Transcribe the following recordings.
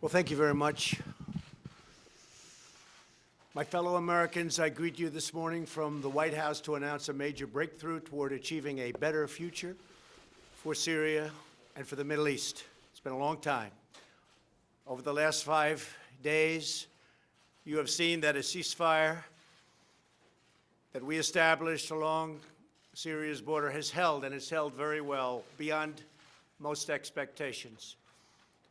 Well, thank you very much. My fellow Americans, I greet you this morning from the White House to announce a major breakthrough toward achieving a better future for Syria and for the Middle East. It's been a long time. Over the last 5 days, you have seen that a ceasefire that we established along Syria's border has held, and it's held very well, beyond most expectations.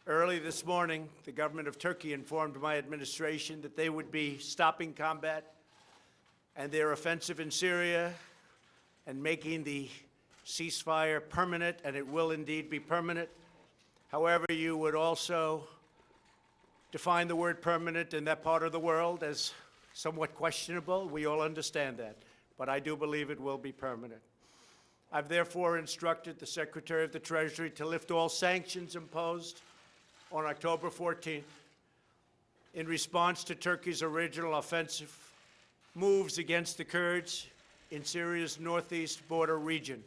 Early this morning, the government of Turkey informed my administration that they would be stopping combat and their offensive in Syria and making the ceasefire permanent, and it will indeed be permanent. However, you would also define the word permanent in that part of the world as somewhat questionable. We all understand that, but I do believe it will be permanent. I've therefore instructed the Secretary of the Treasury to lift all sanctions imposed on October 14th in response to Turkey's original offensive moves against the Kurds in Syria's northeast border region.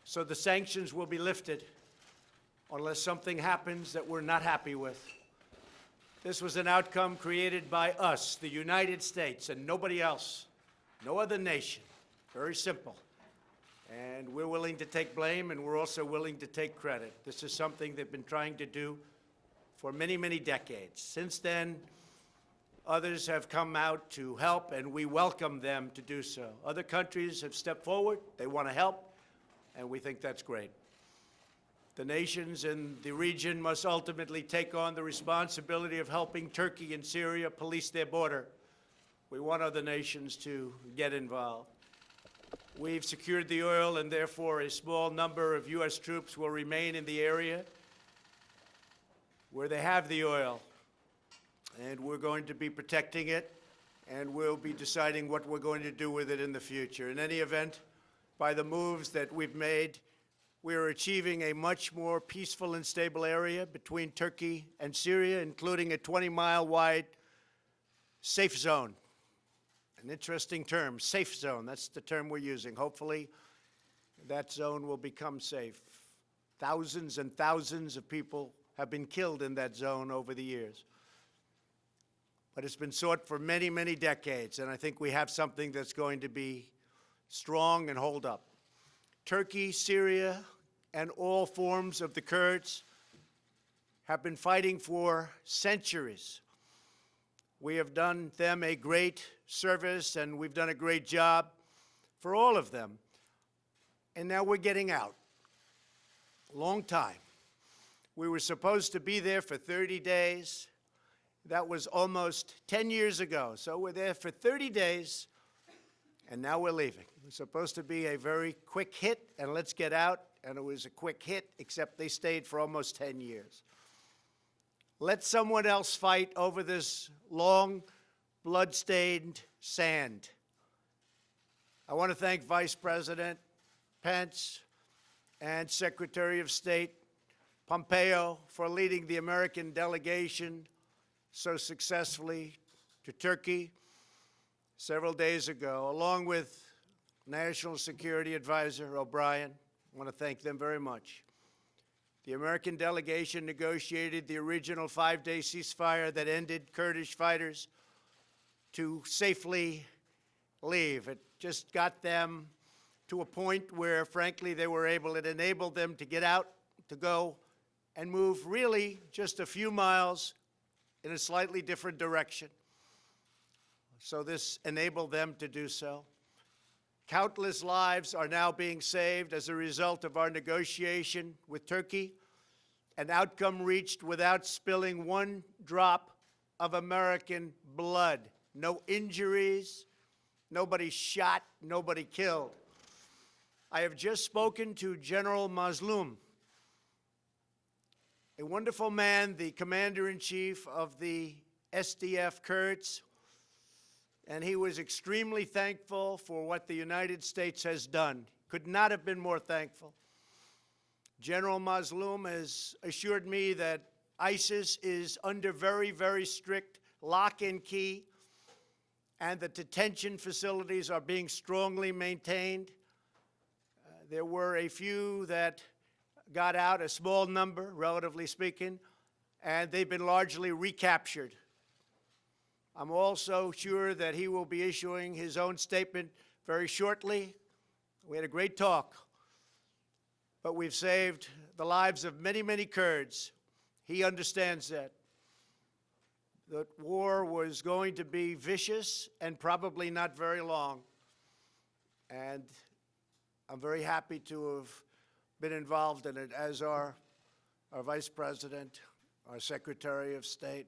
So the sanctions will be lifted unless something happens that we're not happy with. This was an outcome created by us, the United States, and nobody else, no other nation. Very simple. And we're willing to take blame, and we're also willing to take credit. This is something they've been trying to do for many, many decades. Since then, others have come out to help, and we welcome them to do so. Other countries have stepped forward. They want to help, and we think that's great. The nations in the region must ultimately take on the responsibility of helping Turkey and Syria police their border. We want other nations to get involved. We've secured the oil, and therefore a small number of U.S. troops will remain in the area where they have the oil. And we're going to be protecting it, and we'll be deciding what we're going to do with it in the future. In any event, by the moves that we've made, we are achieving a much more peaceful and stable area between Turkey and Syria, including a 20-mile wide safe zone. An interesting term, safe zone. That's the term we're using. Hopefully, that zone will become safe. Thousands and thousands of people have been killed in that zone over the years. But it's been sought for many, many decades, and I think we have something that's going to be strong and hold up. Turkey, Syria, and all forms of the Kurds have been fighting for centuries. We have done them a great service, and we've done a great job for all of them. And now we're getting out. Long time. We were supposed to be there for 30 days. That was almost 10 years ago. So we're there for 30 days, and now we're leaving. It was supposed to be a very quick hit, and let's get out. And it was a quick hit, except they stayed for almost 10 years. Let someone else fight over this long, blood-stained sand. I want to thank Vice President Pence and Secretary of State Pompeo for leading the American delegation so successfully to Turkey several days ago, along with National Security Advisor O'Brien. I want to thank them very much. The American delegation negotiated the original 5-day ceasefire that ended Kurdish fighters to safely leave. It just got them to a point where, frankly, they were able, it enabled them to get out, to go, and move really just a few miles in a slightly different direction. So this enabled them to do so. Countless lives are now being saved as a result of our negotiation with Turkey, an outcome reached without spilling one drop of American blood. No injuries, nobody shot, nobody killed. I have just spoken to General Mazlum, a wonderful man, the commander-in-chief of the SDF Kurds, and he was extremely thankful for what the United States has done. Could not have been more thankful. General Mazlum has assured me that ISIS is under very, very strict lock and key, and the detention facilities are being strongly maintained. There were a few that got out, a small number, relatively speaking, and they've been largely recaptured. I'm also sure that he will be issuing his own statement very shortly. We had a great talk, but we've saved the lives of many, many Kurds. He understands that. The war was going to be vicious and probably not very long. And I'm very happy to have been involved in it, as are our Vice President, our Secretary of State,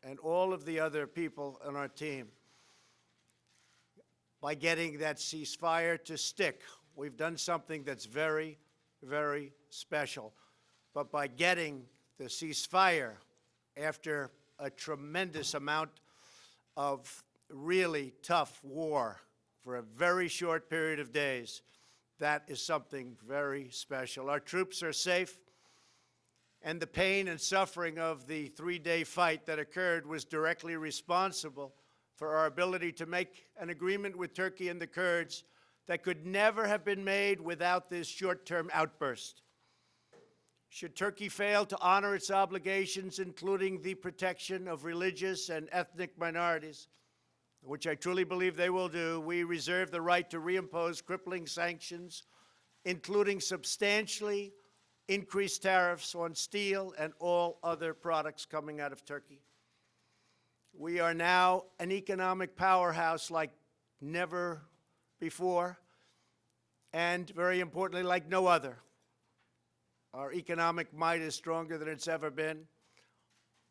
and all of the other people on our team. By getting that ceasefire to stick, we've done something that's very, very special. But by getting the ceasefire after a tremendous amount of really tough war for a very short period of days, that is something very special. Our troops are safe, and the pain and suffering of the three-day fight that occurred was directly responsible for our ability to make an agreement with Turkey and the Kurds that could never have been made without this short-term outburst. Should Turkey fail to honor its obligations, including the protection of religious and ethnic minorities, which I truly believe they will do, we reserve the right to reimpose crippling sanctions, including substantially increased tariffs on steel and all other products coming out of Turkey. We are now an economic powerhouse like never before, and very importantly, like no other. Our economic might is stronger than it's ever been,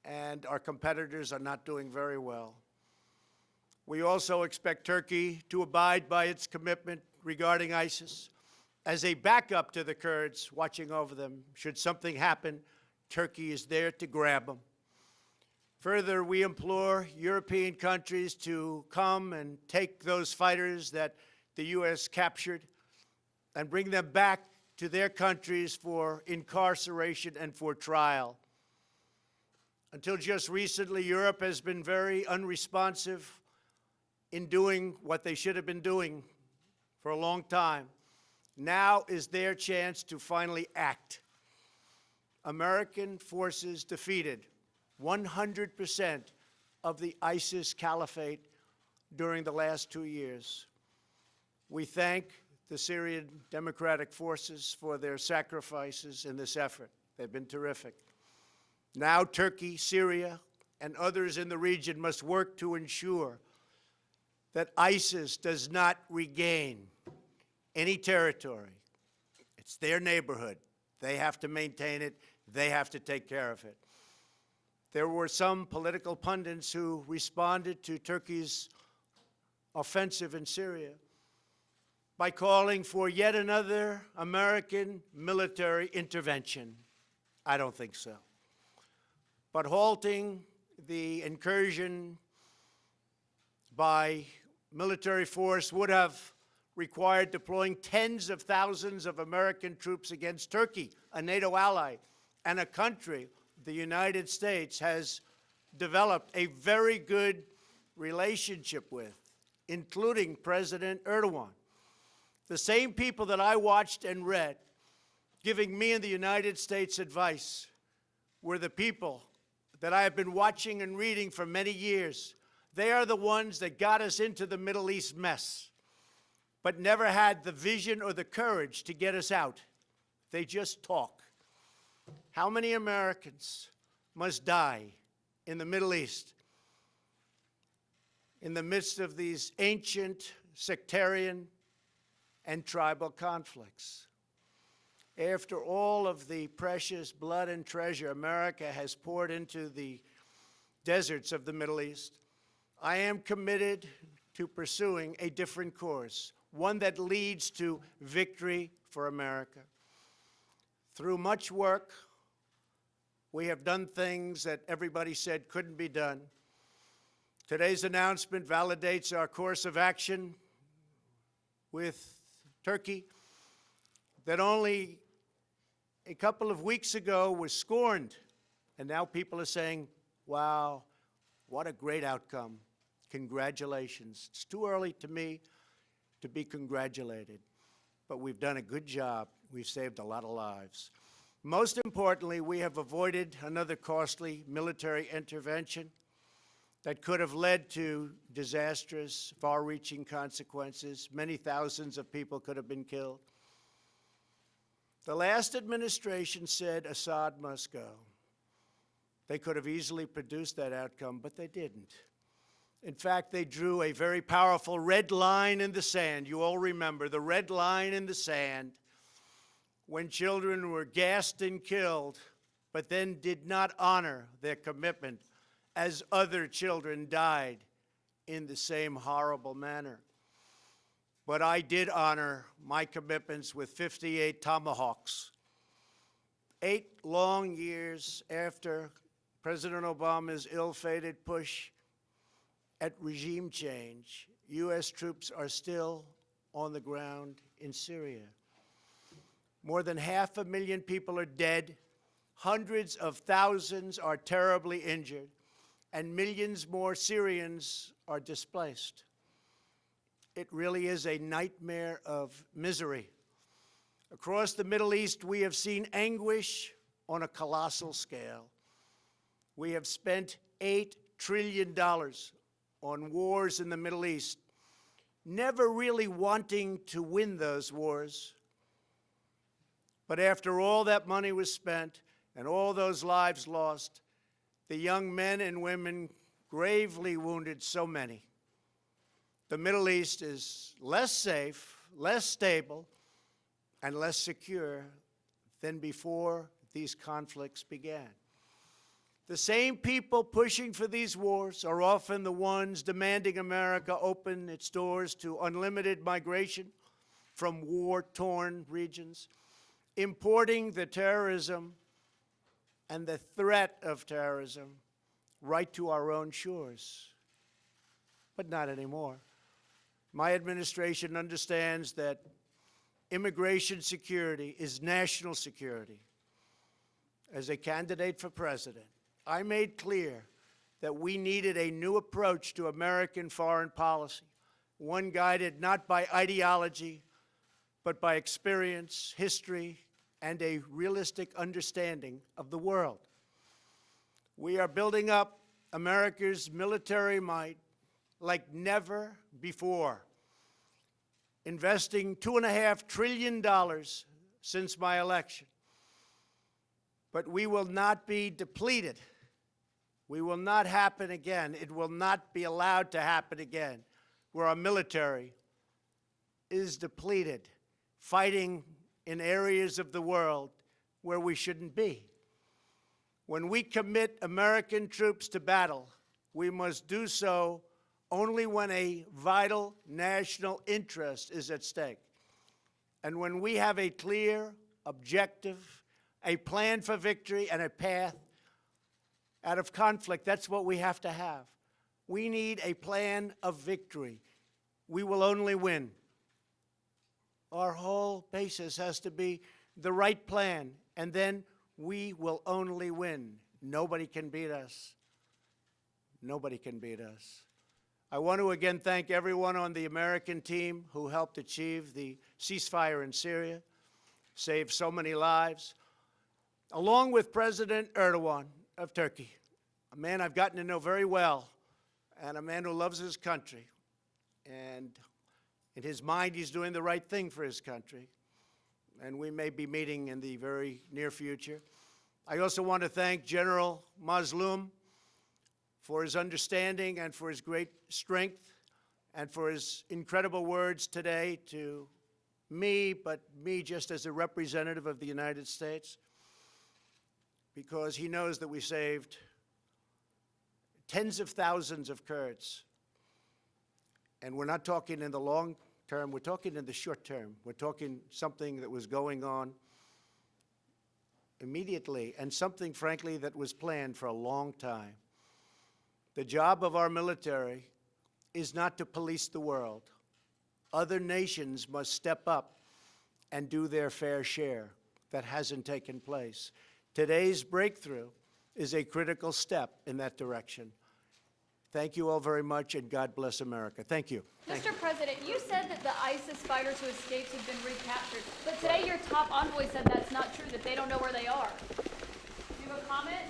and our competitors are not doing very well. We also expect Turkey to abide by its commitment regarding ISIS as a backup to the Kurds watching over them. Should something happen, Turkey is there to grab them. Further, we implore European countries to come and take those fighters that the U.S. captured and bring them back to their countries for incarceration and for trial. Until just recently, Europe has been very unresponsive in doing what they should have been doing for a long time. Now is their chance to finally act. American forces defeated 100% of the ISIS caliphate during the last 2 years. We thank the Syrian Democratic Forces for their sacrifices in this effort. They've been terrific. Now Turkey, Syria, and others in the region must work to ensure that ISIS does not regain any territory. It's their neighborhood. They have to maintain it. They have to take care of it. There were some political pundits who responded to Turkey's offensive in Syria by calling for yet another American military intervention. I don't think so. But halting the incursion by military force would have required deploying tens of thousands of American troops against Turkey, a NATO ally, and a country the United States has developed a very good relationship with, including President Erdogan. The same people that I watched and read giving me and the United States advice were the people that I have been watching and reading for many years. They are the ones that got us into the Middle East mess, but never had the vision or the courage to get us out. They just talk. How many Americans must die in the Middle East in the midst of these ancient sectarian and tribal conflicts? After all of the precious blood and treasure America has poured into the deserts of the Middle East, I am committed to pursuing a different course, one that leads to victory for America. Through much work, we have done things that everybody said couldn't be done. Today's announcement validates our course of action with Turkey that only a couple of weeks ago was scorned. And now people are saying, wow, what a great outcome. Congratulations. It's too early to me to be congratulated, but we've done a good job. We've saved a lot of lives. Most importantly, we have avoided another costly military intervention that could have led to disastrous, far-reaching consequences. Many thousands of people could have been killed. The last administration said Assad must go. They could have easily produced that outcome, but they didn't. In fact, they drew a very powerful red line in the sand. You all remember the red line in the sand when children were gassed and killed, but then did not honor their commitment as other children died in the same horrible manner. But I did honor my commitments with 58 Tomahawks. 8 long years after President Obama's ill-fated push at regime change, U.S. troops are still on the ground in Syria. More than 500,000 people are dead, hundreds of thousands are terribly injured, and millions more Syrians are displaced. It really is a nightmare of misery. Across the Middle East, we have seen anguish on a colossal scale. We have spent $8 trillion on wars in the Middle East, never really wanting to win those wars. But after all that money was spent and all those lives lost, the young men and women gravely wounded so many, the Middle East is less safe, less stable, and less secure than before these conflicts began. The same people pushing for these wars are often the ones demanding America open its doors to unlimited migration from war-torn regions, importing the terrorism and the threat of terrorism right to our own shores. But not anymore. My administration understands that immigration security is national security. As a candidate for president, I made clear that we needed a new approach to American foreign policy, one guided not by ideology, but by experience, history, and a realistic understanding of the world. We are building up America's military might like never before, investing $2.5 trillion since my election. But we will not be depleted. We will not happen again. It will not be allowed to happen again, where our military is depleted, fighting in areas of the world where we shouldn't be. When we commit American troops to battle, we must do so only when a vital national interest is at stake. And when we have a clear, objective, a plan for victory and a path out of conflict, that's what we have to have. We need a plan of victory. We will only win. Our whole basis has to be the right plan, and then we will only win. Nobody can beat us. Nobody can beat us. I want to again thank everyone on the American team who helped achieve the ceasefire in Syria, saved so many lives, along with President Erdogan of Turkey, a man I've gotten to know very well, and a man who loves his country. And in his mind, he's doing the right thing for his country. And we may be meeting in the very near future. I also want to thank General Mazloum for his understanding and for his great strength and for his incredible words today to me, but me just as a representative of the United States, because he knows that we saved tens of thousands of Kurds. And we're not talking in the long term, we're talking in the short term. We're talking something that was going on immediately and something, frankly, that was planned for a long time. The job of our military is not to police the world. Other nations must step up and do their fair share. That hasn't taken place. Today's breakthrough is a critical step in that direction. Thank you all very much, and God bless America. Thank you. Mr. President, you said that the ISIS fighters who escaped have been recaptured, but today your top envoy said that's not true, that they don't know where they are. Do you have a comment?